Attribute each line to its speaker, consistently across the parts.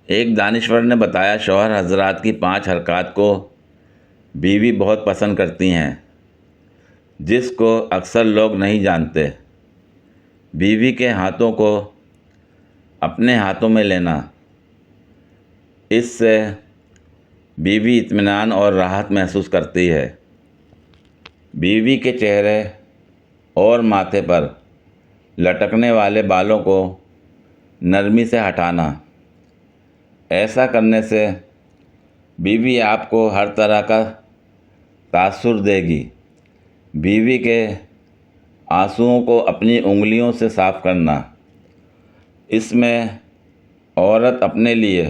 Speaker 1: ایک دانشور نے بتایا شوہر حضرات کی 5 حرکات کو بیوی بہت پسند کرتی ہیں، جس کو اکثر لوگ نہیں جانتے۔ بیوی کے ہاتھوں کو اپنے ہاتھوں میں لینا، اس سے بیوی اطمینان اور راحت محسوس کرتی ہے۔ بیوی کے چہرے اور ماتھے پر لٹکنے والے بالوں کو نرمی سے ہٹانا، ایسا کرنے سے بیوی آپ کو ہر طرح کا تاثر دے گی۔ بیوی کے آنسوؤں کو اپنی انگلیوں سے صاف کرنا، اس میں عورت اپنے لیے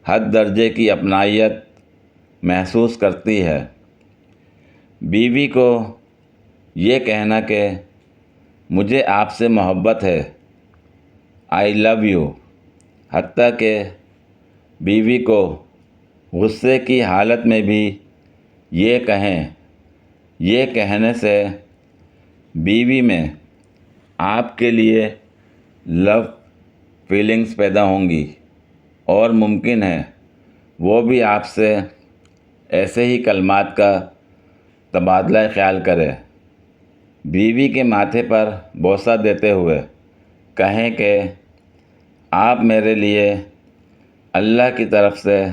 Speaker 1: حد درجے کی اپنائیت محسوس کرتی ہے۔ بیوی کو یہ کہنا کہ مجھے آپ سے محبت ہے، آئی لو یو، حتیٰ کہ بیوی کو غصے کی حالت میں بھی یہ کہیں، یہ کہنے سے بیوی میں آپ کے لیے لو فیلنگز پیدا ہوں گی، اور ممکن ہے وہ بھی آپ سے ایسے ہی کلمات کا تبادلہ خیال کرے۔ بیوی کے ماتھے پر بوسہ دیتے ہوئے کہیں کہ آپ میرے لیے اللہ کی طرف سے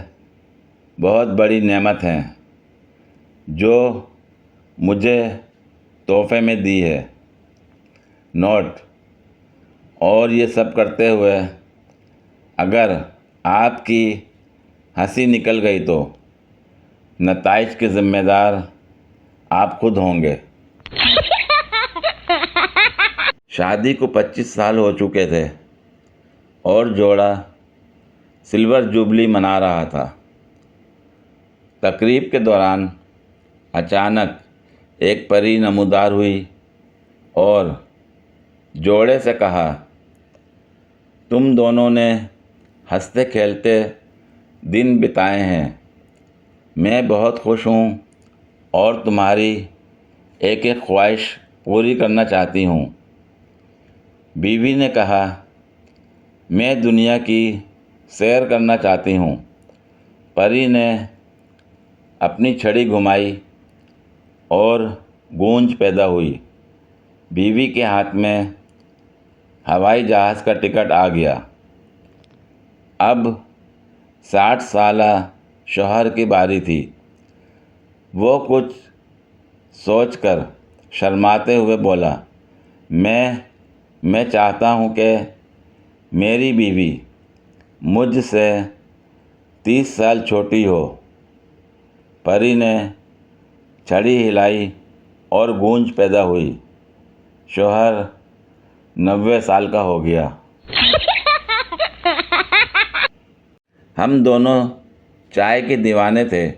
Speaker 1: بہت بڑی نعمت ہیں، جو مجھے تحفے میں دی ہے۔ نوٹ: اور یہ سب کرتے ہوئے اگر آپ کی ہنسی نکل گئی تو نتائج کے ذمہ دار آپ خود ہوں گے۔ شادی کو 25 سال ہو چکے تھے اور جوڑا سلور جوبلی منا رہا تھا۔ تقریب کے دوران اچانک ایک پری نمودار ہوئی اور جوڑے سے کہا، تم دونوں نے ہنستے کھیلتے دن بتائے ہیں، میں بہت خوش ہوں اور تمہاری ایک ایک خواہش پوری کرنا چاہتی ہوں۔ بیوی نے کہا، میں دنیا کی سیر کرنا چاہتی ہوں۔ پری نے اپنی چھڑی گھمائی اور گونج پیدا ہوئی۔ بیوی کے ہاتھ میں ہوائی جہاز کا ٹکٹ آ گیا۔ اب 60 سالہ شوہر کی باری تھی۔ وہ کچھ سوچ کر شرماتے ہوئے بولا، میں چاہتا ہوں کہ میری بیوی مجھ سے 30 سال چھوٹی ہو۔ پری نے چھڑی ہلائی اور گونج پیدا ہوئی۔ شوہر 90 سال کا ہو گیا۔ ہم دونوں چائے کے دیوانے تھے۔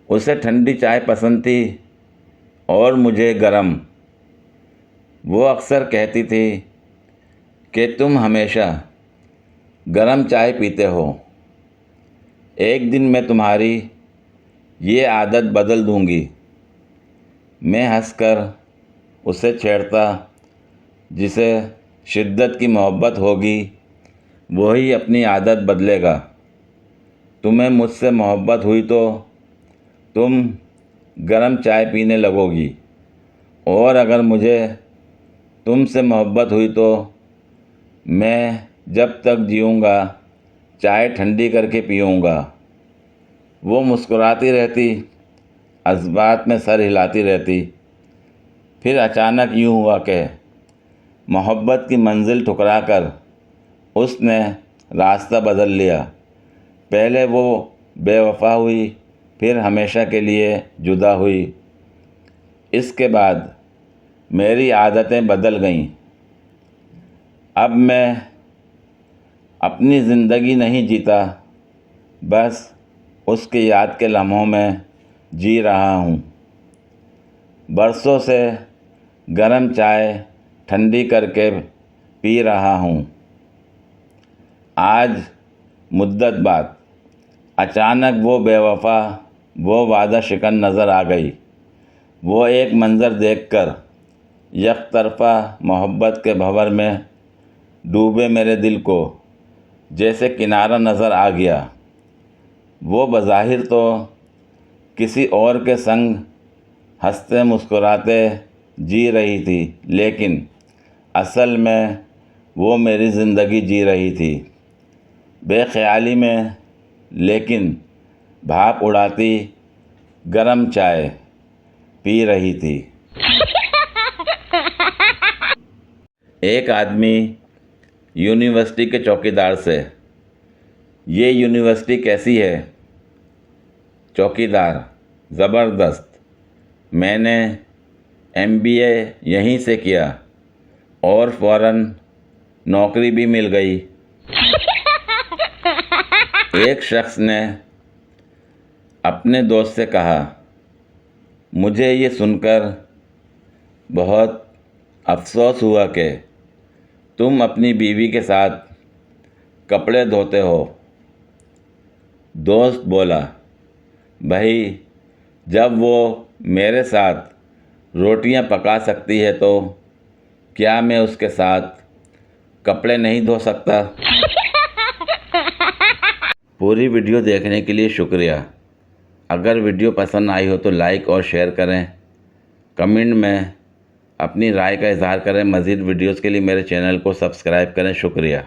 Speaker 1: اسے ٹھنڈی چائے پسند تھی اور مجھے گرم۔ وہ اکثر کہتی تھی کہ تم ہمیشہ گرم چائے پیتے ہو، ایک دن میں تمہاری یہ عادت بدل دوں گی۔ میں ہنس کر اسے چھیڑتا، جسے شدت کی محبت ہوگی وہی اپنی عادت بدلے گا۔ تمہیں مجھ سے محبت ہوئی تو تم گرم چائے پینے لگو گی، اور اگر مجھے تم سے محبت ہوئی تو میں جب تک جیوں گا چائے ٹھنڈی کر کے پیوں گا۔ وہ مسکراتی رہتی، اثبات میں سر ہلاتی رہتی۔ پھر اچانک یوں ہوا کہ محبت کی منزل ٹھکرا کر اس نے راستہ بدل لیا۔ پہلے وہ بے وفا ہوئی، پھر ہمیشہ کے لیے جدا ہوئی۔ اس کے بعد میری عادتیں بدل گئیں۔ اب میں اپنی زندگی نہیں جیتا، بس اس کی یاد کے لمحوں میں جی رہا ہوں۔ برسوں سے گرم چائے ٹھنڈی کر کے پی رہا ہوں۔ آج مدت بعد اچانک وہ بے وفا، وہ وعدہ شکن نظر آ گئی۔ وہ ایک منظر دیکھ کر یک طرفہ محبت کے بھنور میں ڈوبے میرے دل کو جیسے کنارہ نظر آ گیا۔ وہ بظاہر تو کسی اور کے سنگ ہنستے مسکراتے جی رہی تھی، لیکن اصل میں وہ میری زندگی جی رہی تھی، بے خیالی میں، لیکن بھاپ اڑاتی گرم چائے پی رہی تھی۔ ایک آدمی یونیورسٹی کے چوکیدار سے: یہ یونیورسٹی کیسی ہے؟ چوکیدار: زبردست، میں نے MBA یہیں سے کیا اور فوراً نوکری بھی مل گئی۔ ایک شخص نے اپنے دوست سے کہا: مجھے یہ سن کر بہت افسوس ہوا کہ تم اپنی بیوی کے ساتھ کپڑے دھوتے ہو۔ دوست بولا: بھائی، جب وہ میرے ساتھ روٹیاں پکا سکتی ہے تو کیا میں اس کے ساتھ کپڑے نہیں دھو سکتا؟ پوری ویڈیو دیکھنے کے لیے شکریہ۔ اگر ویڈیو پسند آئی ہو تو لائک اور شیئر کریں، کمنٹ میں اپنی رائے کا اظہار کریں۔ مزید ویڈیوز کے لیے میرے چینل کو سبسکرائب کریں۔ شکریہ۔